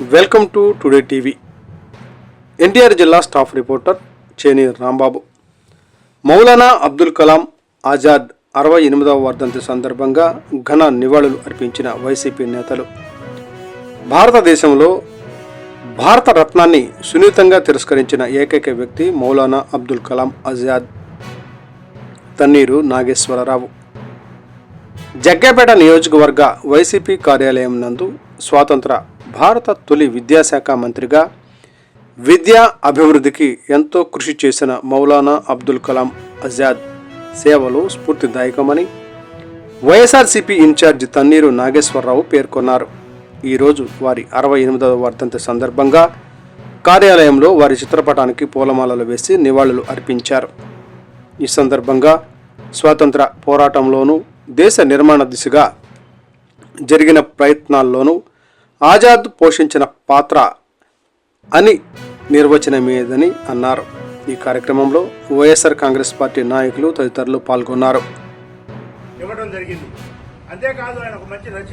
Welcome to today TV. NTR జిల్లా staff reporter చేని Rambabu. Maulana Abdul Kalam Azad 68వ వర్ధంతి సందర్భంగా ఘన నివాళులు అర్పించిన వైసీపీ నేతలు. భారతదేశంలో భారత రత్నాన్ని సున్నితంగా తిరస్కరించిన ఏకైక వ్యక్తి మౌలానా అబ్దుల్ కలాం ఆజాద్. తన్నీరు నాగేశ్వరరావు. జగ్గేపేట నియోజకవర్గ వైసీపీ కార్యాలయం నందు స్వాతంత్ర భారత తొలి విద్యాశాఖ మంత్రిగా విద్యా అభివృద్ధికి ఎంతో కృషి చేసిన మౌలానా అబ్దుల్ కలాం ఆజాద్ సేవలు స్ఫూర్తిదాయకమని వైఎస్ఆర్సీపీ ఇన్ఛార్జి తన్నీరు నాగేశ్వరరావు పేర్కొన్నారు. ఈరోజు వారి 68వ వర్ధంతి సందర్భంగా కార్యాలయంలో వారి చిత్రపటానికి పూలమాలలు వేసి నివాళులు అర్పించారు. ఈ సందర్భంగా స్వాతంత్ర పోరాటంలోనూ దేశ నిర్మాణ దిశగా జరిగిన ప్రయత్నాల్లోనూ ఆజాద్ పోషించిన పాత్ర అని నిర్వచనమేదని అన్నారు. ఈ కార్యక్రమంలో వైఎస్ఆర్ కాంగ్రెస్ పార్టీ నాయకులు తదితరులు పాల్గొన్నారు. ఇవ్వడం జరిగింది. అంతేకాదు ఆయన ఒక మంచి రచయిత